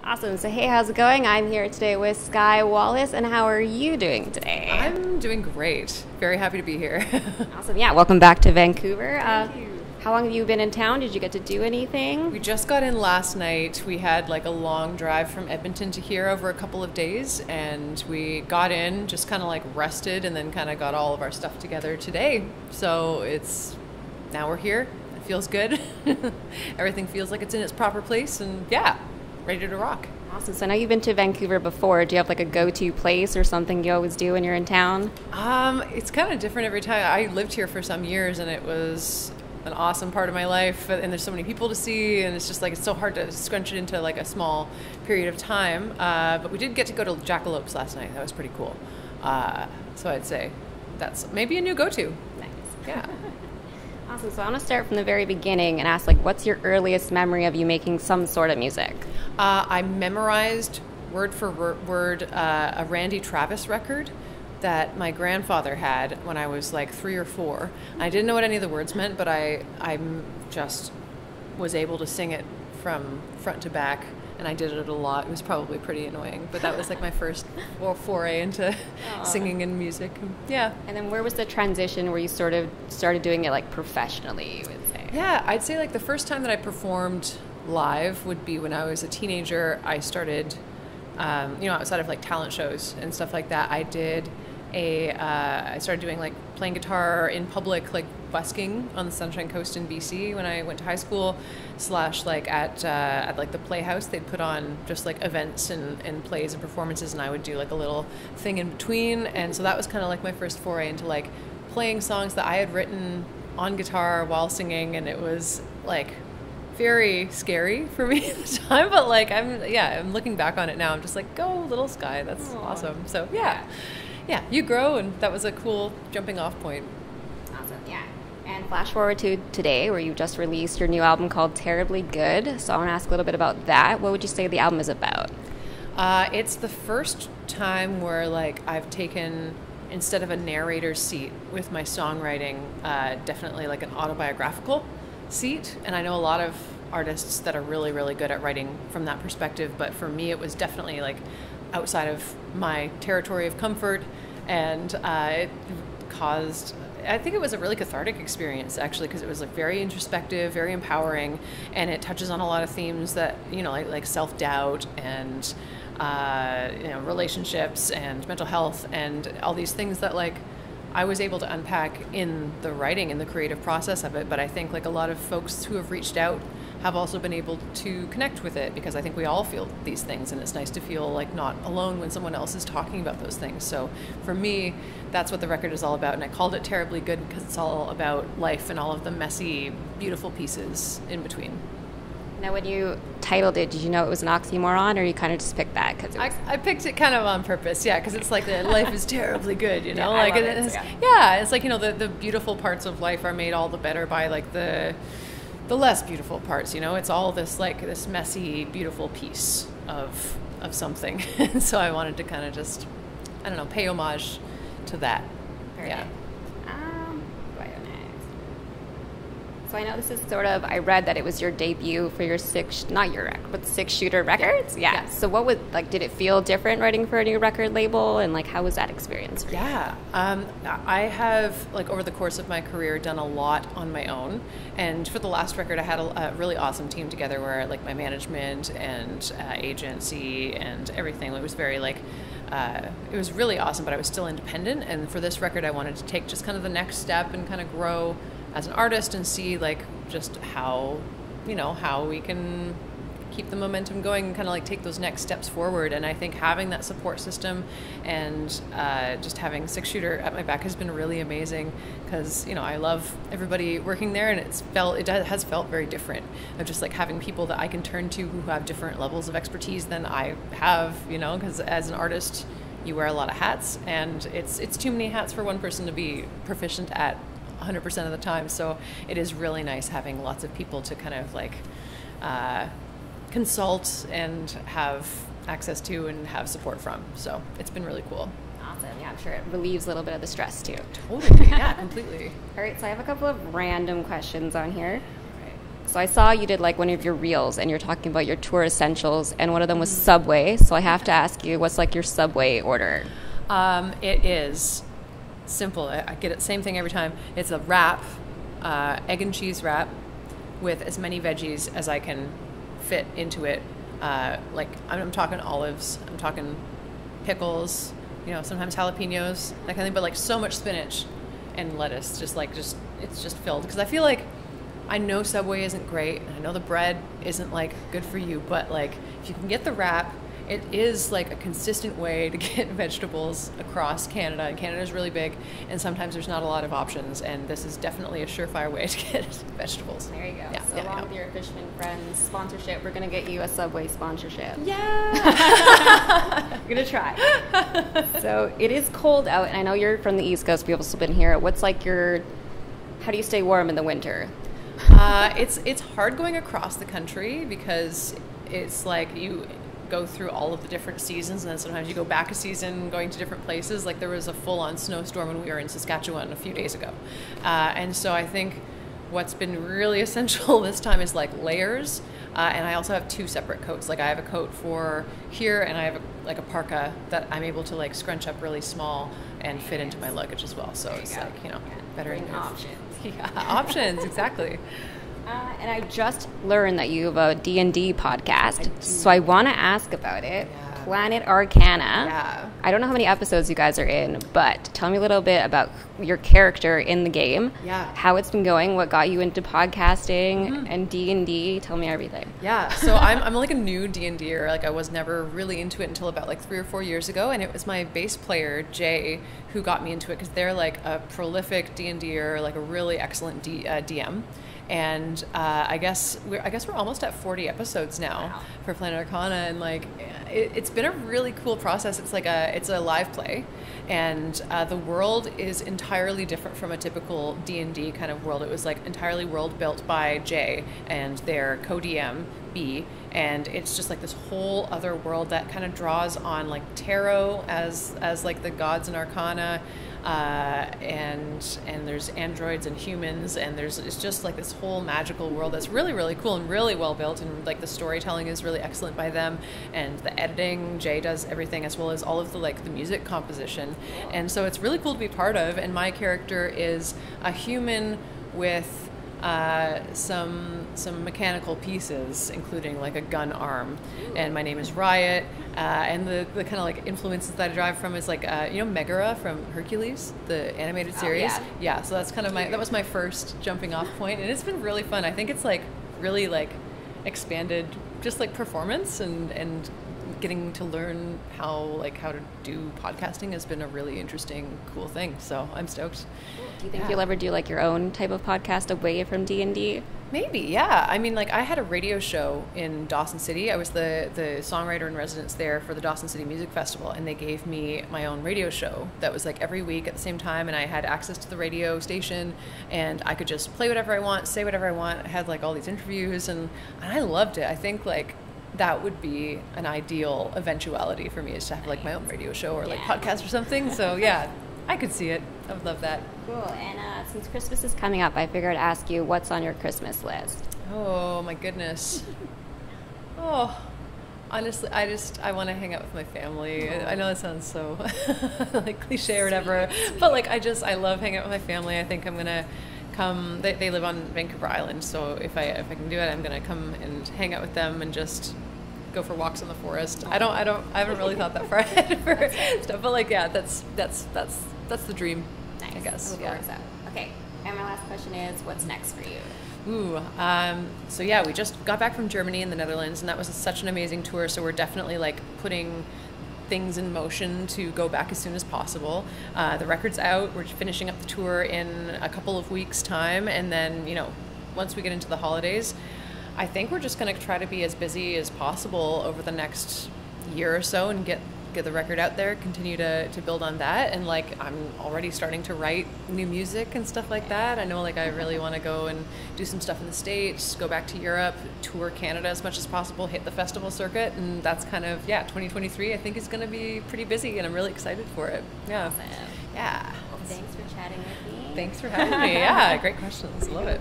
Awesome. So hey, how's it going? I'm here today with Skye Wallace, and how are you doing today? I'm doing great. Very happy to be here. Awesome. Yeah, welcome back to Vancouver. Thank you. How long have you been in town? Did you get to do anything? We just got in last night. We had like a long drive from Edmonton to here over a couple of days, and we got in, just kind of like rested, and then kind of got all of our stuff together today. So now we're here. It feels good. Everything feels like it's in its proper place, and yeah, ready to rock. Awesome. So I know you've been to Vancouver before. Do you have like a go-to place or something you always do when you're in town? It's kind of different every time. I lived here for some years, and it was an awesome part of my life, and there's so many people to see, and it's just like it's so hard to scrunch it into like a small period of time, but we did get to go to Jackalopes last night. That was pretty cool. So I'd say that's maybe a new go-to. Nice. Yeah. Awesome. So I want to start from the very beginning and ask, like, what's your earliest memory of you making some sort of music? I memorized word for word a Randy Travis record that my grandfather had when I was like 3 or 4. I didn't know what any of the words meant, but I just was able to sing it from front to back, and I did it a lot. It was probably pretty annoying, but that was like my first foray into singing and music. Yeah. And then where was the transition where you sort of started doing it like professionally, you would say? Yeah, I'd say like the first time that I performed live would be when I was a teenager. I started, outside of like talent shows and stuff like that, I started doing like playing guitar in public, like busking on the Sunshine Coast in BC when I went to high school, / like at like the Playhouse. They'd put on just like events and plays and performances, and I would do like a little thing in between. And so that was kind of like my first foray into like playing songs that I had written on guitar while singing, and it was like very scary for me at the time, but like I'm looking back on it now, I'm just like, go little Skye, that's awesome. So yeah, you grow, and that was a cool jumping off point. Awesome, yeah. And flash forward to today, where you just released your new album called Terribly Good. So I want to ask a little bit about that. What would you say the album is about? It's the first time where like I've taken, instead of a narrator's seat with my songwriting, definitely like an autobiographical seat. And I know a lot of artists that are really, really good at writing from that perspective, but for me it was definitely like outside of my territory of comfort, and it caused, I think it was a really cathartic experience actually, because it was like very introspective, very empowering, and it touches on a lot of themes that, like self-doubt and relationships and mental health and all these things that like I was able to unpack in the writing and the creative process of it. But I think like a lot of folks who have reached out have also been able to connect with it, because I think we all feel these things, and it's nice to feel like not alone when someone else is talking about those things. So for me, that's what the record is all about, and I called it Terribly Good because it's all about life and all of the messy, beautiful pieces in between. Now, when you titled it, did you know it was an oxymoron, or you kind of just picked that? Cause I picked it kind of on purpose, yeah, because it's like the life is terribly good, Yeah, like it's like the beautiful parts of life are made all the better by like the less beautiful parts. It's all this like this messy, beautiful piece of something. And so I wanted to kind of just, I don't know, pay homage to that. Very Yeah. nice. So I know this is sort of, I read that it was your debut for your six-shooter records. Yeah. So what was, like, did it feel different writing for a new record label, and like how was that experience for you? Yeah. I have, like, over the course of my career done a lot on my own, and for the last record I had a really awesome team together where like my management and agency and everything, it was very like it was really awesome, but I was still independent. And for this record I wanted to take just kind of the next step and kind of grow as an artist and see like just how we can keep the momentum going and kind of like take those next steps forward. And I think having that support system and just having Six Shooter at my back has been really amazing, because I love everybody working there, and it has felt very different of just like having people that I can turn to who have different levels of expertise than I have, because as an artist you wear a lot of hats, and it's too many hats for one person to be proficient at 100% of the time. So it is really nice having lots of people to kind of like consult and have access to and have support from. So it's been really cool. Awesome. Yeah, I'm sure it relieves a little bit of the stress too. Totally. Yeah, completely. All right, so I have a couple of random questions on here. So I saw you did like one of your reels and you're talking about your tour essentials, and one of them was Subway. So I have to ask you, what's like your Subway order? It is simple. I get it, same thing every time. It's a wrap, egg and cheese wrap with as many veggies as I can fit into it. Like I'm talking olives, I'm talking pickles, sometimes jalapenos, that kind of thing, but like so much spinach and lettuce, it's just filled. Because I feel like I know Subway isn't great, and I know the bread isn't like good for you, but like if you can get the wrap, it is like a consistent way to get vegetables across Canada. And Canada is really big, and sometimes there's not a lot of options, and this is definitely a surefire way to get vegetables. There you go. Yeah, so along with your Fishman Friends sponsorship, we're going to get you a Subway sponsorship. Yeah! We're going to try. So it is cold out, and I know you're from the East Coast. We've also been here. What's like how do you stay warm in the winter? It's hard going across the country because it's like you go through all of the different seasons, and then sometimes you go back a season going to different places. Like there was a full-on snowstorm when we were in Saskatchewan a few days ago. And so I think what's been really essential this time is like layers. And I also have 2 separate coats. Like I have a coat for here, and I have a parka that I'm able to like scrunch up really small and fit into my luggage as well. So it's like, better options. Yeah, options, exactly. And I just learned that you have a D&D podcast, so I want to ask about it. Yeah. Planet Arcana. Yeah. I don't know how many episodes you guys are in, but tell me a little bit about your character in the game. Yeah. How it's been going, what got you into podcasting and D&D. Tell me everything. Yeah. So I'm like a new D&Der. Like I was never really into it until about like 3 or 4 years ago, and it was my bass player Jay who got me into it because they're like a prolific D&Der, like a really excellent DM. And I guess we're almost at 40 episodes now for Planet Arcana, and like it's been a really cool process. It's like it's a live play, and the world is entirely different from a typical D&D kind of world. It was like entirely world built by Jay and their co-DM B, and it's just like this whole other world that kind of draws on like tarot as like the gods and arcana. And there's androids and humans, and it's just like this whole magical world that's really, really cool and really well built, and like the storytelling is really excellent by them, and the editing, Jay does everything, as well as all of the music composition, and so it's really cool to be part of. And my character is a human with some mechanical pieces, including like a gun arm. And my name is Riot. And the kind of like influences that I derive from is like Megara from Hercules, the animated series. Yeah. So that's kind of that was my first jumping off point, and it's been really fun. I think it's like really like expanded just like performance and getting to learn how to do podcasting has been a really interesting, cool thing. So I'm stoked. Do you think you'll ever do like your own type of podcast away from D&D? Maybe, yeah. I mean, like I had a radio show in Dawson City. I was the songwriter in residence there for the Dawson City Music Festival, and they gave me my own radio show that was like every week at the same time, and I had access to the radio station, and I could just play whatever I want, say whatever I want. I had like all these interviews, and I loved it. I think like that would be an ideal eventuality for me, is to have like my own radio show or like podcast or something. So yeah, I could see it. I would love that. Cool. And since Christmas is coming up, I figured I'd ask you what's on your Christmas list. Oh my goodness. Oh, honestly, I want to hang out with my family. I know that sounds so like cliche or whatever, but like I love hanging out with my family. I think I'm gonna come. They live on Vancouver Island, so if I can do it, I'm gonna come and hang out with them and just go for walks in the forest. I haven't really thought that far ahead for stuff, but like that's the dream. Nice. I guess. Yeah. Okay. And my last question is, what's next for you? Ooh, so yeah, we just got back from Germany and the Netherlands, and that was such an amazing tour. So we're definitely like putting things in motion to go back as soon as possible. The record's out. We're finishing up the tour in a couple of weeks' time, and then once we get into the holidays, I think we're just going to try to be as busy as possible over the next year or so and get the record out there, continue to build on that. And like I'm already starting to write new music and stuff like that. I know like I really want to go and do some stuff in the States, go back to Europe, tour Canada as much as possible, hit the festival circuit, and that's kind of 2023 I think is going to be pretty busy, and I'm really excited for it. Yeah. Awesome. Yeah. Well, thanks for chatting with me. Thanks for having me. Yeah, great questions. Love it.